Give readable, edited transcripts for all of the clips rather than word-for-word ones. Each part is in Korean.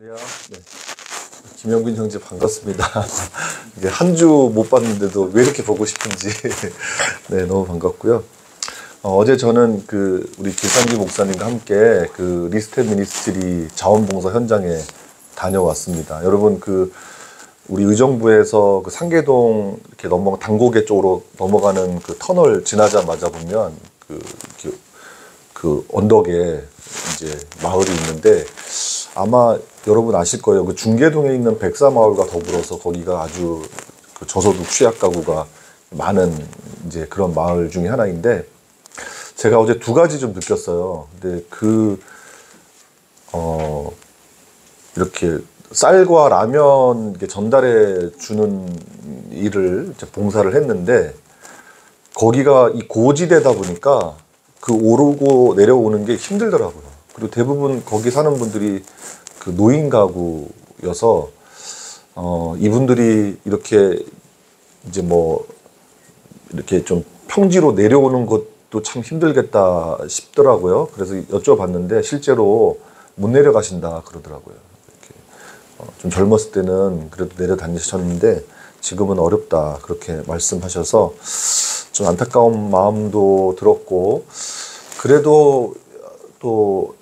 레아, 네. 김영균 형제 반갑습니다. 이게 한 주 못 봤는데도 왜 이렇게 보고 싶은지 네, 너무 반갑고요. 어제 저는 우리 길상기 목사님과 함께 리스트 미니스트리 자원봉사 현장에 다녀왔습니다. 여러분 우리 의정부에서 상계동 이렇게 당고개 쪽으로 넘어가는 터널 지나자마자 보면 언덕에 이제 마을이 있는데 아마 여러분 아실 거예요. 중계동에 있는 백사마을과 더불어서 거기가 아주 저소득 취약 가구가 많은 이제 그런 마을 중에 하나인데 제가 어제 두 가지 좀 느꼈어요. 근데 이렇게 쌀과 라면 전달해 주는 일을 이제 봉사를 했는데 거기가 이 고지대다 보니까 오르고 내려오는 게 힘들더라고요. 그리고 대부분 거기 사는 분들이 노인 가구여서 이분들이 이렇게 이제 이렇게 좀 평지로 내려오는 것도 참 힘들겠다 싶더라고요. 그래서 여쭤봤는데 실제로 못 내려가신다 그러더라고요. 이렇게 좀 젊었을 때는 그래도 내려다니셨는데 지금은 어렵다 그렇게 말씀하셔서 좀 안타까운 마음도 들었고, 그래도 또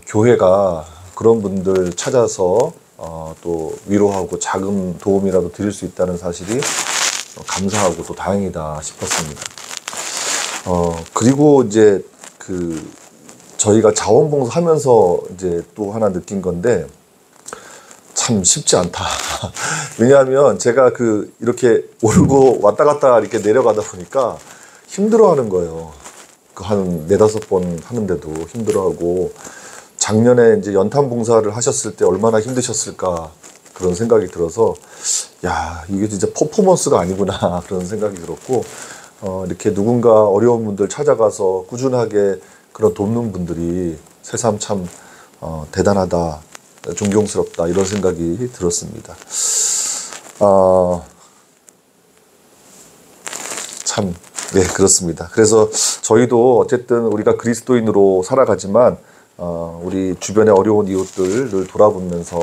교회가 그런 분들 찾아서 또 위로하고 자금 도움이라도 드릴 수 있다는 사실이 감사하고 또 다행이다 싶었습니다. 그리고 이제 저희가 자원봉사 하면서 이제 또 하나 느낀 건데 참 쉽지 않다. 왜냐하면 제가 이렇게 오르고 왔다 갔다 이렇게 내려가다 보니까 힘들어하는 거예요. 한 4-5번 하는데도 힘들어하고, 작년에 이제 연탄 봉사를 하셨을 때 얼마나 힘드셨을까 그런 생각이 들어서 야, 이게 진짜 퍼포먼스가 아니구나 그런 생각이 들었고, 이렇게 누군가 어려운 분들 찾아가서 꾸준하게 그런 돕는 분들이 새삼 참 대단하다, 존경스럽다 이런 생각이 들었습니다. 참 네, 그렇습니다. 그래서 저희도 어쨌든 우리가 그리스도인으로 살아가지만 우리 주변의 어려운 이웃들을 돌아보면서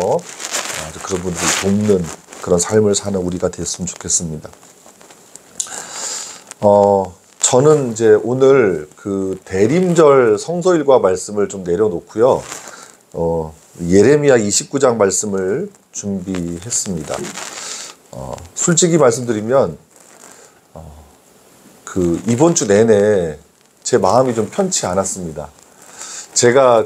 그런 분들을 돕는 그런 삶을 사는 우리가 됐으면 좋겠습니다. 저는 이제 오늘 대림절 성서일과 말씀을 좀 내려놓고요. 예레미야 29장 말씀을 준비했습니다. 솔직히 말씀드리면 이번 주 내내 제 마음이 좀 편치 않았습니다. 제가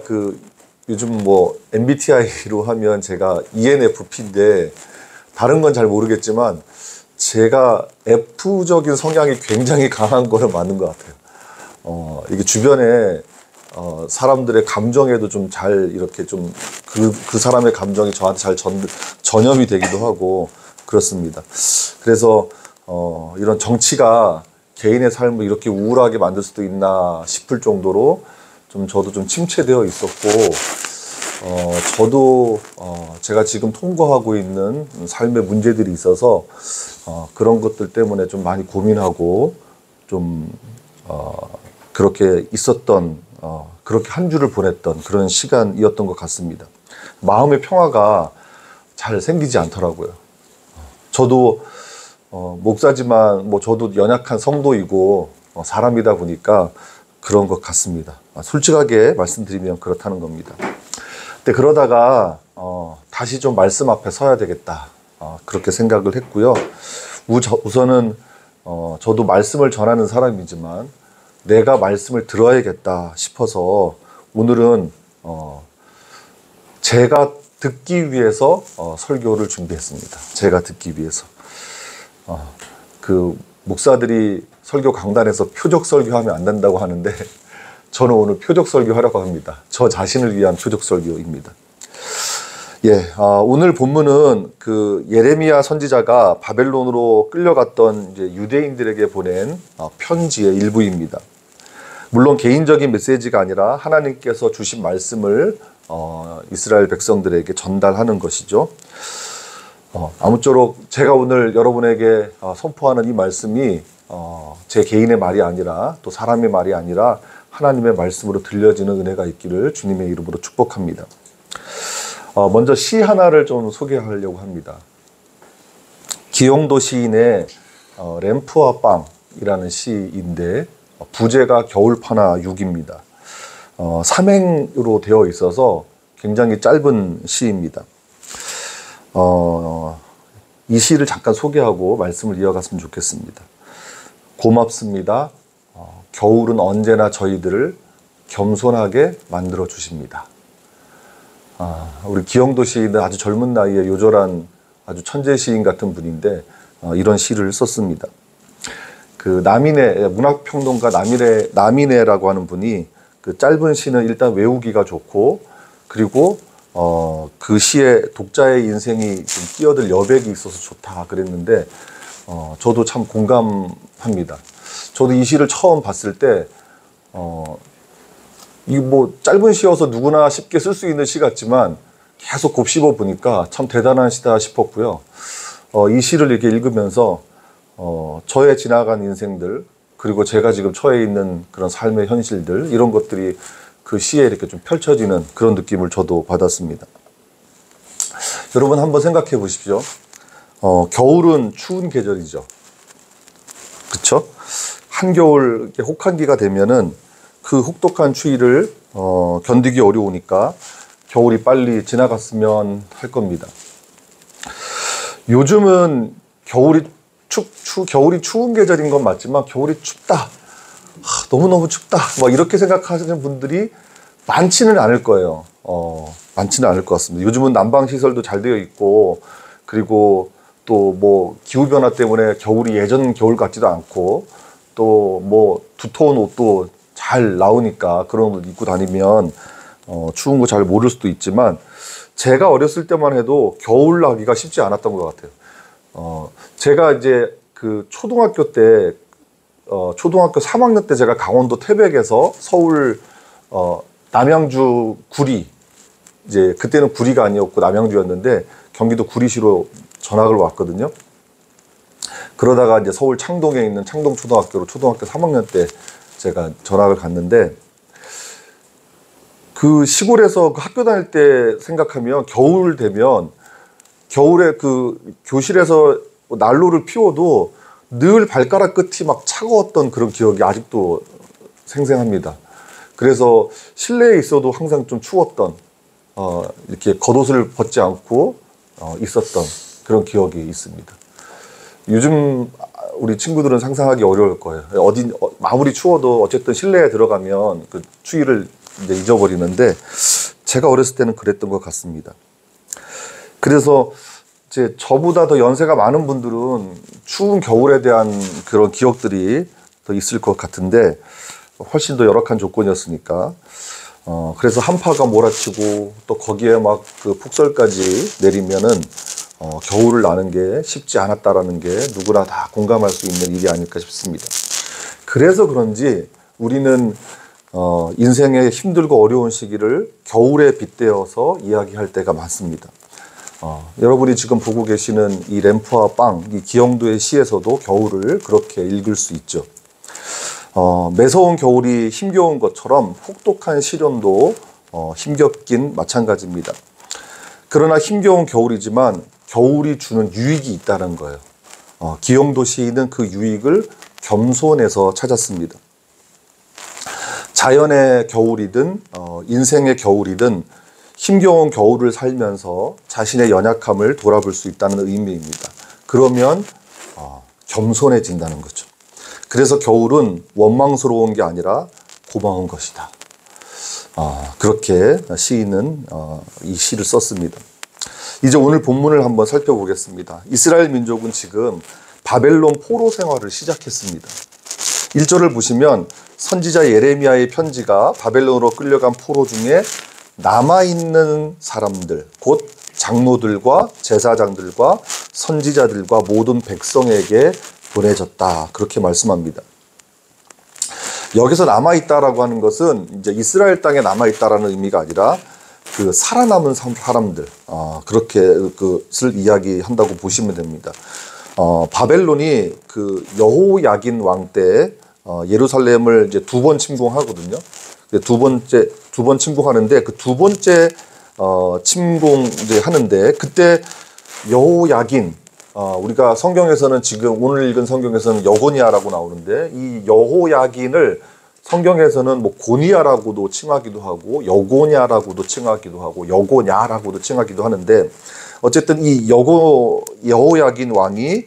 요즘 MBTI로 하면 제가 ENFP인데 다른 건 잘 모르겠지만 제가 F적인 성향이 굉장히 강한 거는 맞는 것 같아요. 이게 주변에 사람들의 감정에도 좀 잘 이렇게 좀 그 사람의 감정이 저한테 잘 전염이 되기도 하고 그렇습니다. 그래서 이런 정치가 개인의 삶을 이렇게 우울하게 만들 수도 있나 싶을 정도로 저도 좀 침체되어 있었고, 저도 제가 지금 통과하고 있는 삶의 문제들이 있어서 그런 것들 때문에 좀 많이 고민하고 좀 그렇게 있었던 그렇게 한 주를 보냈던 그런 시간이었던 것 같습니다. 마음의 평화가 잘 생기지 않더라고요. 저도 목사지만 저도 연약한 성도이고 사람이다 보니까 그런 것 같습니다. 솔직하게 말씀드리면 그렇다는 겁니다. 근데 그러다가 다시 좀 말씀 앞에 서야 되겠다 그렇게 생각을 했고요. 우선은 저도 말씀을 전하는 사람이지만 내가 말씀을 들어야겠다 싶어서 오늘은 제가 듣기 위해서 설교를 준비했습니다. 제가 듣기 위해서. 목사들이 설교 강단에서 표적 설교하면 안 된다고 하는데 저는 오늘 표적 설교하려고 합니다. 저 자신을 위한 표적 설교입니다. 예, 오늘 본문은 예레미야 선지자가 바벨론으로 끌려갔던 이제 유대인들에게 보낸 편지의 일부입니다. 물론 개인적인 메시지가 아니라 하나님께서 주신 말씀을 이스라엘 백성들에게 전달하는 것이죠. 아무쪼록 제가 오늘 여러분에게 선포하는 이 말씀이 제 개인의 말이 아니라 또 사람의 말이 아니라 하나님의 말씀으로 들려지는 은혜가 있기를 주님의 이름으로 축복합니다. 먼저 시 하나를 좀 소개하려고 합니다. 기영도 시인의 램프와 빵이라는 시인데 부제가 겨울파나 6입니다. 삼행으로 되어 있어서 굉장히 짧은 시입니다. 이 시를 잠깐 소개하고 말씀을 이어갔으면 좋겠습니다. 고맙습니다. 겨울은 언제나 저희들을 겸손하게 만들어 주십니다. 우리 기영도 시인은 아주 젊은 나이에 요절한 아주 천재 시인 같은 분인데 이런 시를 썼습니다. 그 남인의 문학평론가 남인의라고 하는 분이 그 짧은 시는 일단 외우기가 좋고 그리고 그 시에 독자의 인생이 좀 끼어들 여백이 있어서 좋다 그랬는데 저도 참 공감합니다. 저도 이 시를 처음 봤을 때 이 뭐 짧은 시여서 누구나 쉽게 쓸 수 있는 시 같지만 계속 곱씹어 보니까 참 대단한 시다 싶었고요. 이 시를 이렇게 읽으면서 저의 지나간 인생들 그리고 제가 지금 처해 있는 그런 삶의 현실들 이런 것들이 그 시에 이렇게 좀 펼쳐지는 그런 느낌을 저도 받았습니다. 여러분 한번 생각해 보십시오. 겨울은 추운 계절이죠. 그쵸? 한겨울 혹한기가 되면은 그 혹독한 추위를 견디기 어려우니까 겨울이 빨리 지나갔으면 할 겁니다. 요즘은 겨울이 추운 계절인 건 맞지만 겨울이 춥다. 너무너무 춥다. 막 이렇게 생각하시는 분들이 많지는 않을 거예요. 많지는 않을 것 같습니다. 요즘은 난방시설도 잘 되어 있고 그리고 또 뭐 기후변화 때문에 겨울이 예전 겨울 같지도 않고 또 뭐 두터운 옷도 잘 나오니까 그런 옷 입고 다니면 추운 거 잘 모를 수도 있지만 제가 어렸을 때만 해도 겨울 나기가 쉽지 않았던 것 같아요. 제가 이제 그 초등학교 때 초등학교 3학년 때 제가 강원도 태백에서 서울 남양주 구리 이제 그때는 구리가 아니었고 남양주였는데 경기도 구리시로 전학을 왔거든요. 그러다가 이제 서울 창동에 있는 창동초등학교로 초등학교 3학년 때 제가 전학을 갔는데 그 시골에서 그 학교 다닐 때 생각하면 겨울 되면 겨울에 그 교실에서 난로를 피워도 늘 발가락 끝이 막 차가웠던 그런 기억이 아직도 생생합니다. 그래서 실내에 있어도 항상 좀 추웠던 이렇게 겉옷을 벗지 않고 있었던 그런 기억이 있습니다. 요즘 우리 친구들은 상상하기 어려울 거예요. 아무리 추워도 어쨌든 실내에 들어가면 그 추위를 이제 잊어버리는데 제가 어렸을 때는 그랬던 것 같습니다. 그래서 이제 저보다 더 연세가 많은 분들은 추운 겨울에 대한 그런 기억들이 더 있을 것 같은데 훨씬 더 열악한 조건이었으니까 그래서 한파가 몰아치고 또 거기에 막 그 폭설까지 내리면은 겨울을 나는 게 쉽지 않았다라는 게 누구나 다 공감할 수 있는 일이 아닐까 싶습니다. 그래서 그런지 우리는 인생의 힘들고 어려운 시기를 겨울에 빗대어서 이야기할 때가 많습니다. 여러분이 지금 보고 계시는 이 램프와 빵, 이 기영도의 시에서도 겨울을 그렇게 읽을 수 있죠. 매서운 겨울이 힘겨운 것처럼 혹독한 시련도 힘겹긴 마찬가지입니다. 그러나 힘겨운 겨울이지만 겨울이 주는 유익이 있다는 거예요. 기영도 시인은 그 유익을 겸손해서 찾았습니다. 자연의 겨울이든 인생의 겨울이든 힘겨운 겨울을 살면서 자신의 연약함을 돌아볼 수 있다는 의미입니다. 그러면 겸손해진다는 거죠. 그래서 겨울은 원망스러운 게 아니라 고마운 것이다. 그렇게 시인은 이 시를 썼습니다. 이제 오늘 본문을 한번 살펴보겠습니다. 이스라엘 민족은 지금 바벨론 포로 생활을 시작했습니다. 1절을 보시면 선지자 예레미야의 편지가 바벨론으로 끌려간 포로 중에 남아있는 사람들, 곧 장로들과 제사장들과 선지자들과 모든 백성에게 보내졌다. 그렇게 말씀합니다. 여기서 남아있다라고 하는 것은 이제 이스라엘 땅에 남아있다라는 의미가 아니라 그 살아남은 사람들, 그렇게 그것을 이야기한다고 보시면 됩니다. 바벨론이 그 여호야긴 왕 때 예루살렘을 이제 2번 침공하거든요. 두 번 침공하는데 그 두 번째 침공 이제 하는데, 그때 여호야긴, 우리가 성경에서는 지금 오늘 읽은 성경에서는 여고니아라고 나오는데, 이 여호야긴을 성경에서는 뭐 고니아라고도 칭하기도 하고 여고냐라고도 칭하기도 하고 여고냐라고도 칭하기도 하는데, 어쨌든 이 여호야긴 왕이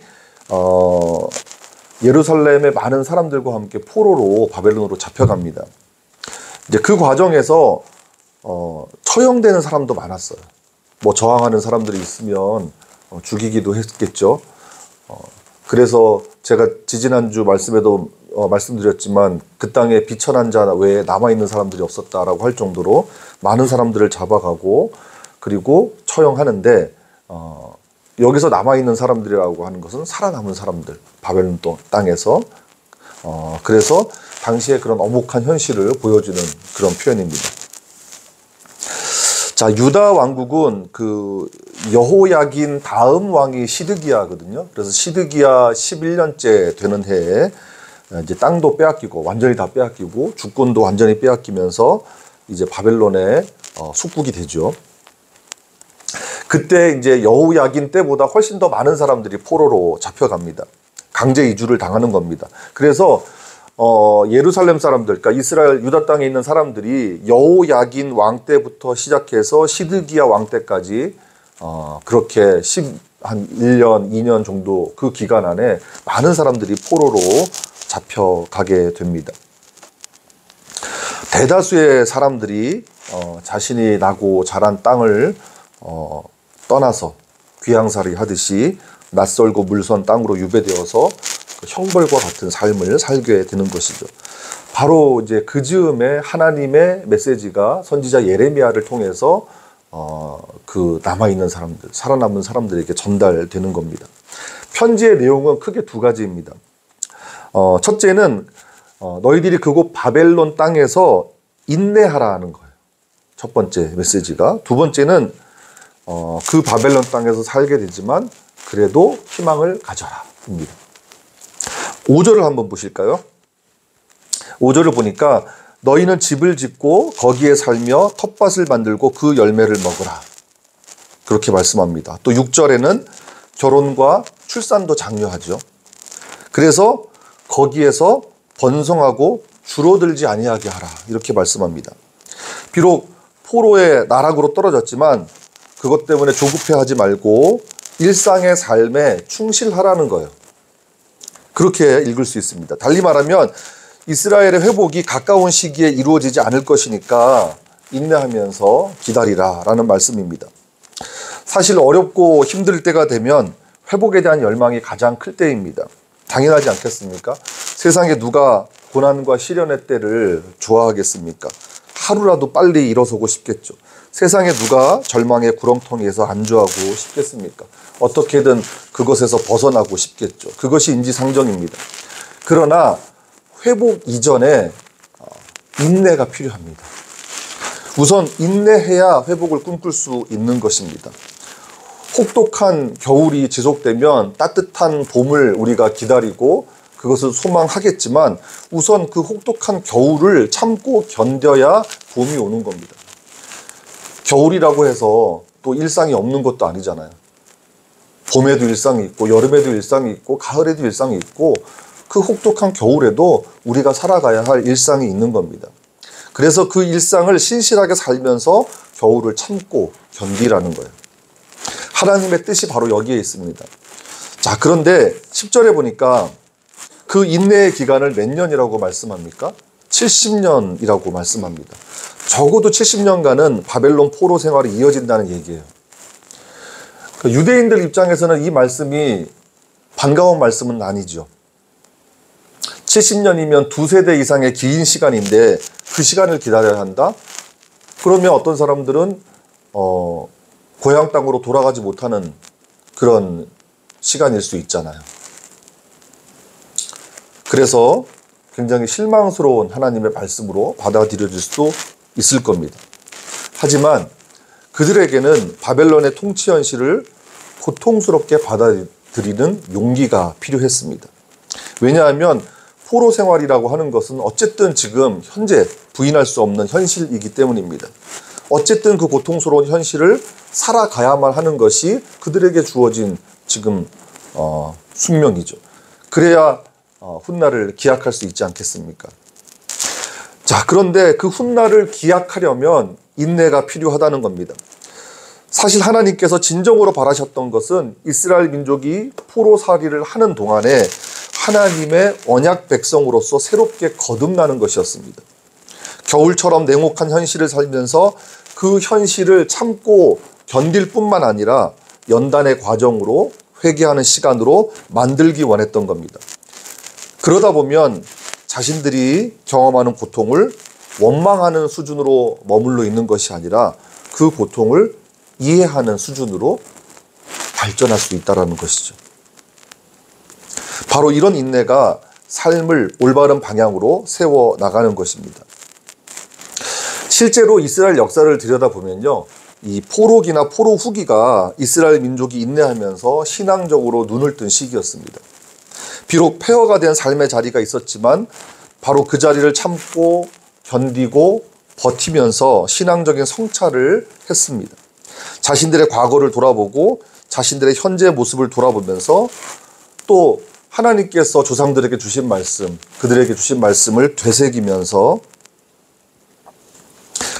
예루살렘의 많은 사람들과 함께 포로로 바벨론으로 잡혀갑니다. 이제 그 과정에서 처형되는 사람도 많았어요. 뭐 저항하는 사람들이 있으면 죽이기도 했겠죠. 그래서 제가 지지난주 말씀에도 말씀드렸지만, 그 땅에 비천한 자 외에 남아있는 사람들이 없었다라고 할 정도로 많은 사람들을 잡아가고 그리고 처형하는데, 여기서 남아있는 사람들이라고 하는 것은 살아남은 사람들, 바벨론 땅에서. 그래서 당시에 그런 엄혹한 현실을 보여주는 그런 표현입니다. 자, 유다 왕국은 그 여호야긴 다음 왕이 시드기야거든요. 그래서 시드기야 11년째 되는 해에 이제 땅도 빼앗기고 완전히 다 빼앗기고 주권도 완전히 빼앗기면서 이제 바벨론의 속국이 되죠. 그때 이제 여호야긴 때보다 훨씬 더 많은 사람들이 포로로 잡혀갑니다. 강제 이주를 당하는 겁니다. 그래서 예루살렘 사람들, 그러니까 이스라엘 유다 땅에 있는 사람들이 여호야긴 왕 때부터 시작해서 시드기야 왕 때까지 그렇게 한 1년, 2년 정도 그 기간 안에 많은 사람들이 포로로 잡혀가게 됩니다. 대다수의 사람들이 자신이 나고 자란 땅을 떠나서 귀양살이 하듯이 낯설고 물선 땅으로 유배되어서 그 형벌과 같은 삶을 살게 되는 것이죠. 바로 이제 그 즈음에 하나님의 메시지가 선지자 예레미야를 통해서 그 남아있는 사람들, 살아남은 사람들에게 전달되는 겁니다. 편지의 내용은 크게 두 가지입니다. 첫째는 너희들이 그곳 바벨론 땅에서 인내하라는 거예요. 첫 번째 메시지가. 두 번째는 그 바벨론 땅에서 살게 되지만 그래도 희망을 가져라입니다. 5절을 한번 보실까요? 5절을 보니까 너희는 집을 짓고 거기에 살며 텃밭을 만들고 그 열매를 먹으라. 그렇게 말씀합니다. 또 6절에는 결혼과 출산도 장려하죠. 그래서 거기에서 번성하고 줄어들지 아니하게 하라. 이렇게 말씀합니다. 비록 포로의 나락으로 떨어졌지만 그것 때문에 조급해하지 말고 일상의 삶에 충실하라는 거예요. 그렇게 읽을 수 있습니다. 달리 말하면 이스라엘의 회복이 가까운 시기에 이루어지지 않을 것이니까 인내하면서 기다리라 라는 말씀입니다. 사실 어렵고 힘들 때가 되면 회복에 대한 열망이 가장 클 때입니다. 당연하지 않겠습니까? 세상에 누가 고난과 시련의 때를 좋아하겠습니까? 하루라도 빨리 일어서고 싶겠죠. 세상에 누가 절망의 구렁텅이에서 안주하고 싶겠습니까? 어떻게든 그것에서 벗어나고 싶겠죠. 그것이 인지상정입니다. 그러나 회복 이전에 인내가 필요합니다. 우선 인내해야 회복을 꿈꿀 수 있는 것입니다. 혹독한 겨울이 지속되면 따뜻한 봄을 우리가 기다리고 그것을 소망하겠지만 우선 그 혹독한 겨울을 참고 견뎌야 봄이 오는 겁니다. 겨울이라고 해서 또 일상이 없는 것도 아니잖아요. 봄에도 일상이 있고 여름에도 일상이 있고 가을에도 일상이 있고 그 혹독한 겨울에도 우리가 살아가야 할 일상이 있는 겁니다. 그래서 그 일상을 신실하게 살면서 겨울을 참고 견디라는 거예요. 하나님의 뜻이 바로 여기에 있습니다. 자, 그런데 10절에 보니까 그 인내의 기간을 몇 년이라고 말씀합니까? 70년이라고 말씀합니다. 적어도 70년간은 바벨론 포로 생활이 이어진다는 얘기예요. 유대인들 입장에서는 이 말씀이 반가운 말씀은 아니죠. 70년이면 두 세대 이상의 긴 시간인데 그 시간을 기다려야 한다? 그러면 어떤 사람들은 고향 땅으로 돌아가지 못하는 그런 시간일 수 있잖아요. 그래서 굉장히 실망스러운 하나님의 말씀으로 받아들여질 수도 있을 겁니다. 하지만 그들에게는 바벨론의 통치 현실을 고통스럽게 받아들이는 용기가 필요했습니다. 왜냐하면 포로 생활이라고 하는 것은 어쨌든 지금 현재 부인할 수 없는 현실이기 때문입니다. 어쨌든 그 고통스러운 현실을 살아가야만 하는 것이 그들에게 주어진 지금 숙명이죠. 그래야 훗날을 기약할 수 있지 않겠습니까? 자, 그런데 그 훗날을 기약하려면 인내가 필요하다는 겁니다. 사실 하나님께서 진정으로 바라셨던 것은 이스라엘 민족이 포로살이를 하는 동안에 하나님의 언약 백성으로서 새롭게 거듭나는 것이었습니다. 겨울처럼 냉혹한 현실을 살면서 그 현실을 참고 견딜 뿐만 아니라 연단의 과정으로 회개하는 시간으로 만들기 원했던 겁니다. 그러다 보면 자신들이 경험하는 고통을 원망하는 수준으로 머물러 있는 것이 아니라 그 고통을 이해하는 수준으로 발전할 수 있다는 것이죠. 바로 이런 인내가 삶을 올바른 방향으로 세워나가는 것입니다. 실제로 이스라엘 역사를 들여다보면요, 이 포로기나 포로 후기가 이스라엘 민족이 인내하면서 신앙적으로 눈을 뜬 시기였습니다. 비록 폐허가 된 삶의 자리가 있었지만 바로 그 자리를 참고 견디고 버티면서 신앙적인 성찰을 했습니다. 자신들의 과거를 돌아보고 자신들의 현재 모습을 돌아보면서 또 하나님께서 조상들에게 주신 말씀, 그들에게 주신 말씀을 되새기면서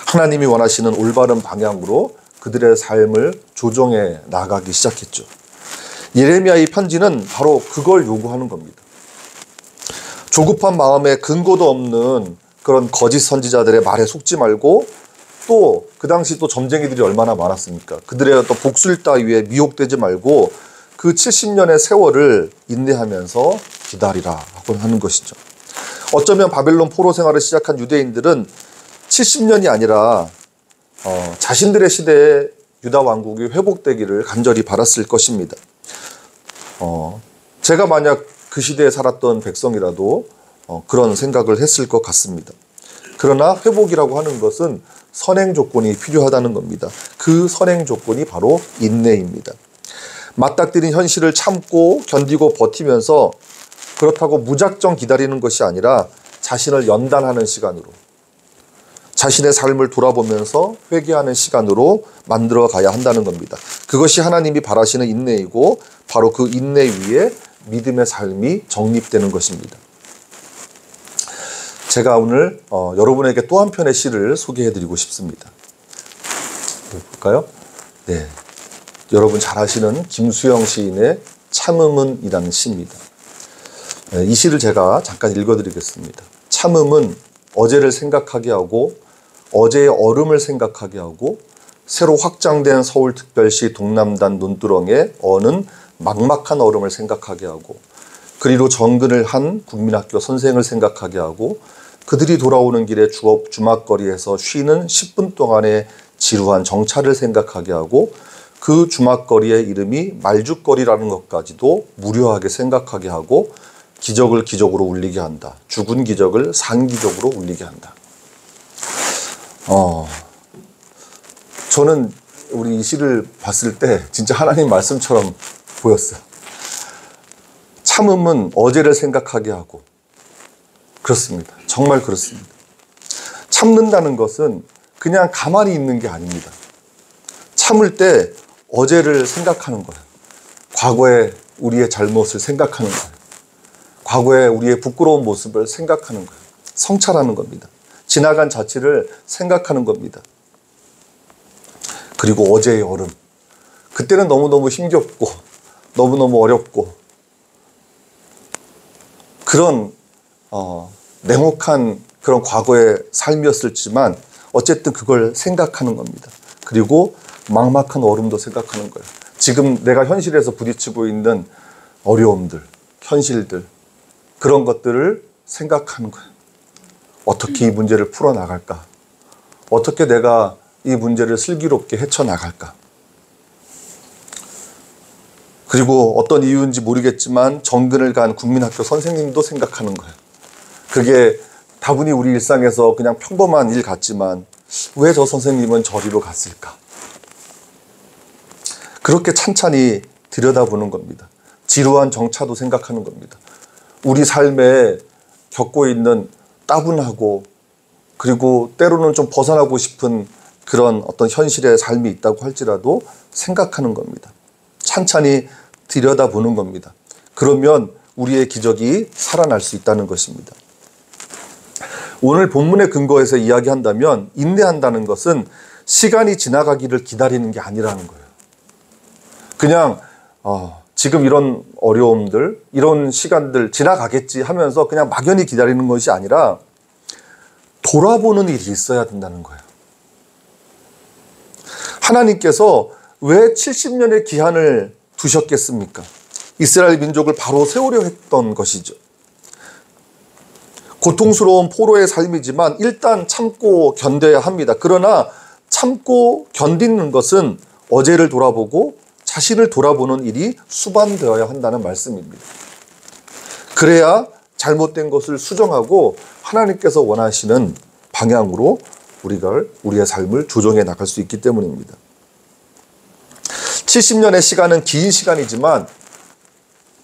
하나님이 원하시는 올바른 방향으로 그들의 삶을 조정해 나가기 시작했죠. 예레미야의 편지는 바로 그걸 요구하는 겁니다. 조급한 마음에 근거도 없는 그런 거짓 선지자들의 말에 속지 말고 또 그 당시 또 점쟁이들이 얼마나 많았습니까? 그들의 또 복술 따위에 미혹되지 말고 그 70년의 세월을 인내하면서 기다리라고 하는 것이죠. 어쩌면 바벨론 포로 생활을 시작한 유대인들은 70년이 아니라 자신들의 시대에 유다 왕국이 회복되기를 간절히 바랐을 것입니다. 제가 만약 그 시대에 살았던 백성이라도 그런 생각을 했을 것 같습니다. 그러나 회복이라고 하는 것은 선행 조건이 필요하다는 겁니다. 그 선행 조건이 바로 인내입니다. 맞닥뜨린 현실을 참고 견디고 버티면서 그렇다고 무작정 기다리는 것이 아니라 자신을 연단하는 시간으로, 자신의 삶을 돌아보면서 회개하는 시간으로 만들어 가야 한다는 겁니다. 그것이 하나님이 바라시는 인내이고 바로 그 인내 위에 믿음의 삶이 정립되는 것입니다. 제가 오늘 여러분에게 또 한 편의 시를 소개해드리고 싶습니다. 볼까요? 네, 여러분 잘 아시는 김수영 시인의 참음은 이라는 시입니다. 이 시를 제가 잠깐 읽어드리겠습니다. 참음은 어제를 생각하게 하고 어제의 얼음을 생각하게 하고 새로 확장된 서울특별시 동남단 논두렁에 어는 막막한 얼음을 생각하게 하고 그리로 정근을 한 국민학교 선생을 생각하게 하고 그들이 돌아오는 길에 주막거리에서 쉬는 10분 동안의 지루한 정차를 생각하게 하고 그 주막거리의 이름이 말죽거리라는 것까지도 무료하게 생각하게 하고 기적을 기적으로 울리게 한다. 죽은 기적을 산 기적으로 울리게 한다. 저는 우리 이 시를 봤을 때 진짜 하나님 말씀처럼 보였어요. 참음은 어제를 생각하게 하고 그렇습니다. 정말 그렇습니다. 참는다는 것은 그냥 가만히 있는 게 아닙니다. 참을 때 어제를 생각하는 거예요. 과거의 우리의 잘못을 생각하는 거예요. 과거의 우리의 부끄러운 모습을 생각하는 거예요. 성찰하는 겁니다. 지나간 자취를 생각하는 겁니다. 그리고 어제의 얼음. 그때는 너무너무 힘겹고 너무너무 어렵고 그런 냉혹한 그런 과거의 삶이었을지만 어쨌든 그걸 생각하는 겁니다. 그리고 막막한 얼음도 생각하는 거예요. 지금 내가 현실에서 부딪히고 있는 어려움들, 현실들 그런 것들을 생각하는 거예요. 어떻게 이 문제를 풀어나갈까? 어떻게 내가 이 문제를 슬기롭게 헤쳐나갈까? 그리고 어떤 이유인지 모르겠지만 정근을 간 국민학교 선생님도 생각하는 거예요. 그게 다분히 우리 일상에서 그냥 평범한 일 같지만 왜 저 선생님은 저리로 갔을까? 그렇게 찬찬히 들여다보는 겁니다. 지루한 정차도 생각하는 겁니다. 우리 삶에 겪고 있는 따분하고 그리고 때로는 좀 벗어나고 싶은 그런 어떤 현실의 삶이 있다고 할지라도 생각하는 겁니다. 찬찬히 들여다보는 겁니다. 그러면 우리의 기적이 살아날 수 있다는 것입니다. 오늘 본문의 근거에서 이야기한다면 인내한다는 것은 시간이 지나가기를 기다리는 게 아니라는 거예요. 그냥 지금 이런 어려움들, 이런 시간들 지나가겠지 하면서 그냥 막연히 기다리는 것이 아니라 돌아보는 일이 있어야 된다는 거예요. 하나님께서 왜 70년의 기한을 두셨겠습니까? 이스라엘 민족을 바로 세우려 했던 것이죠. 고통스러운 포로의 삶이지만 일단 참고 견뎌야 합니다. 그러나 참고 견디는 것은 어제를 돌아보고 자신을 돌아보는 일이 수반되어야 한다는 말씀입니다. 그래야 잘못된 것을 수정하고 하나님께서 원하시는 방향으로 우리의 삶을 조정해 나갈 수 있기 때문입니다. 70년의 시간은 긴 시간이지만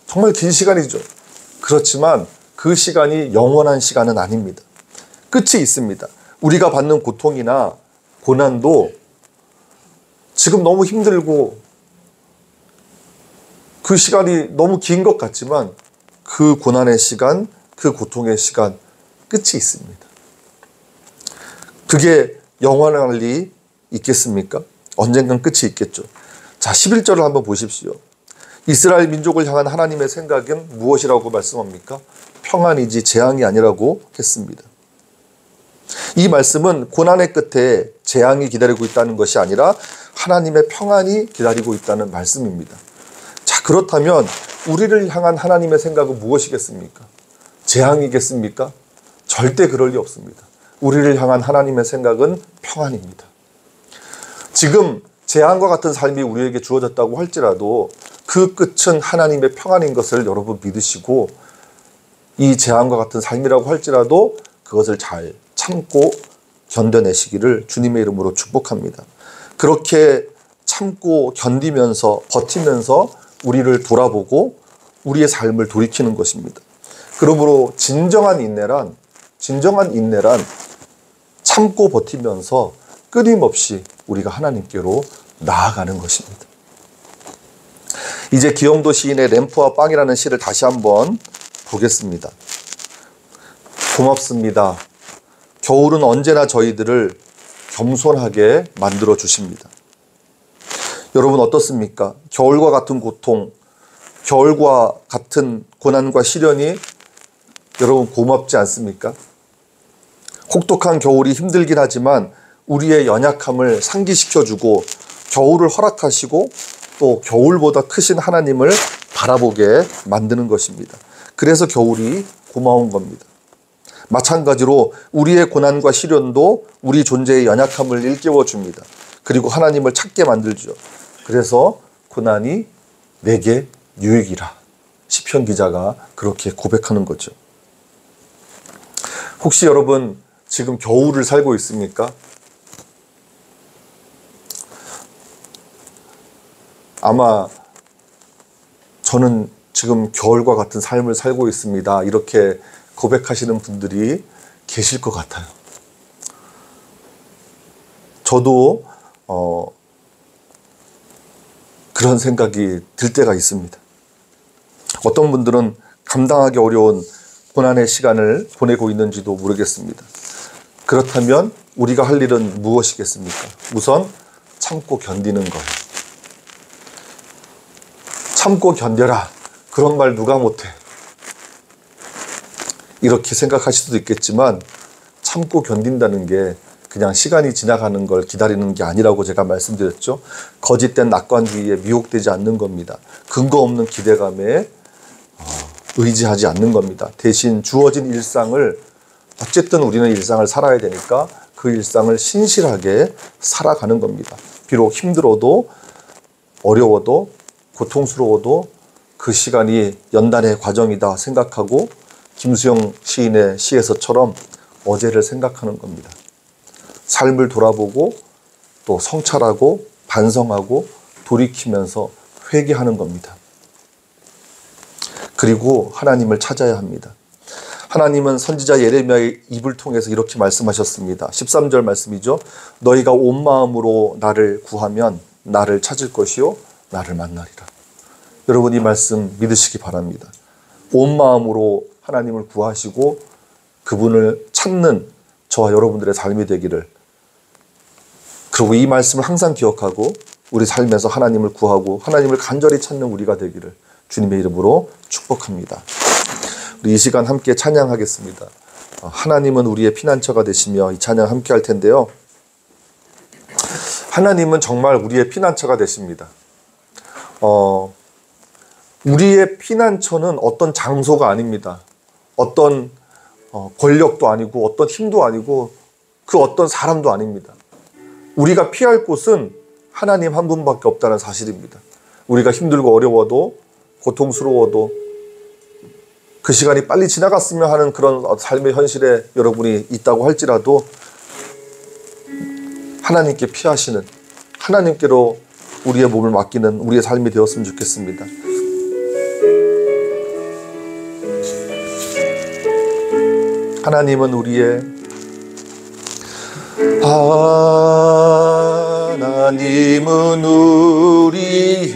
정말 긴 시간이죠. 그렇지만 그 시간이 영원한 시간은 아닙니다. 끝이 있습니다. 우리가 받는 고통이나 고난도 지금 너무 힘들고 그 시간이 너무 긴 것 같지만 그 고난의 시간, 그 고통의 시간 끝이 있습니다. 그게 영원할 리 있겠습니까? 언젠간 끝이 있겠죠. 자, 11절을 한번 보십시오. 이스라엘 민족을 향한 하나님의 생각은 무엇이라고 말씀합니까? 평안이지 재앙이 아니라고 했습니다. 이 말씀은 고난의 끝에 재앙이 기다리고 있다는 것이 아니라 하나님의 평안이 기다리고 있다는 말씀입니다. 자, 그렇다면 우리를 향한 하나님의 생각은 무엇이겠습니까? 재앙이겠습니까? 절대 그럴 리 없습니다. 우리를 향한 하나님의 생각은 평안입니다. 지금 재앙과 같은 삶이 우리에게 주어졌다고 할지라도 그 끝은 하나님의 평안인 것을 여러분 믿으시고 이 재앙과 같은 삶이라고 할지라도 그것을 잘 참고 견뎌내시기를 주님의 이름으로 축복합니다. 그렇게 참고 견디면서 버티면서 우리를 돌아보고 우리의 삶을 돌이키는 것입니다. 그러므로 진정한 인내란 참고 버티면서 끊임없이 우리가 하나님께로 나아가는 것입니다. 이제 기영도 시인의 램프와 빵이라는 시를 다시 한번 보겠습니다. 고맙습니다. 겨울은 언제나 저희들을 겸손하게 만들어 주십니다. 여러분 어떻습니까? 겨울과 같은 고통, 겨울과 같은 고난과 시련이 여러분 고맙지 않습니까? 혹독한 겨울이 힘들긴 하지만 우리의 연약함을 상기시켜주고 겨울을 허락하시고 또 겨울보다 크신 하나님을 바라보게 만드는 것입니다. 그래서 겨울이 고마운 겁니다. 마찬가지로 우리의 고난과 시련도 우리 존재의 연약함을 일깨워 줍니다. 그리고 하나님을 찾게 만들죠. 그래서 고난이 내게 유익이라 시편 기자가 그렇게 고백하는 거죠. 혹시 여러분 지금 겨울을 살고 있습니까? 아마 저는 지금 겨울과 같은 삶을 살고 있습니다. 이렇게 고백하시는 분들이 계실 것 같아요. 저도 그런 생각이 들 때가 있습니다. 어떤 분들은 감당하기 어려운 고난의 시간을 보내고 있는지도 모르겠습니다. 그렇다면 우리가 할 일은 무엇이겠습니까? 우선 참고 견디는 거예요. 참고 견뎌라. 그런 말 누가 못해. 이렇게 생각하실 수도 있겠지만 참고 견딘다는 게 그냥 시간이 지나가는 걸 기다리는 게 아니라고 제가 말씀드렸죠. 거짓된 낙관주의에 미혹되지 않는 겁니다. 근거 없는 기대감에 의지하지 않는 겁니다. 대신 주어진 일상을 어쨌든 우리는 일상을 살아야 되니까 그 일상을 신실하게 살아가는 겁니다. 비록 힘들어도 어려워도 고통스러워도 그 시간이 연단의 과정이다 생각하고 김수영 시인의 시에서처럼 어제를 생각하는 겁니다. 삶을 돌아보고 또 성찰하고 반성하고 돌이키면서 회개하는 겁니다. 그리고 하나님을 찾아야 합니다. 하나님은 선지자 예레미야의 입을 통해서 이렇게 말씀하셨습니다. 13절 말씀이죠. 너희가 온 마음으로 나를 구하면 나를 찾을 것이요 나를 만나리라. 여러분 이 말씀 믿으시기 바랍니다. 온 마음으로 하나님을 구하시고 그분을 찾는 저와 여러분들의 삶이 되기를, 그리고 이 말씀을 항상 기억하고 우리 삶에서 하나님을 구하고 하나님을 간절히 찾는 우리가 되기를 주님의 이름으로 축복합니다. 우리 이 시간 함께 찬양하겠습니다. 하나님은 우리의 피난처가 되시며, 이 찬양 함께 할 텐데요. 하나님은 정말 우리의 피난처가 되십니다. 우리의 피난처는 어떤 장소가 아닙니다. 어떤 권력도 아니고 어떤 힘도 아니고 그 어떤 사람도 아닙니다. 우리가 피할 곳은 하나님 한 분밖에 없다는 사실입니다. 우리가 힘들고 어려워도 고통스러워도 그 시간이 빨리 지나갔으면 하는 그런 삶의 현실에 여러분이 있다고 할지라도 하나님께 피하시는, 하나님께로 우리의 몸을 맡기는 우리의 삶이 되었으면 좋겠습니다. 하나님은 우리의 하나님은 우리의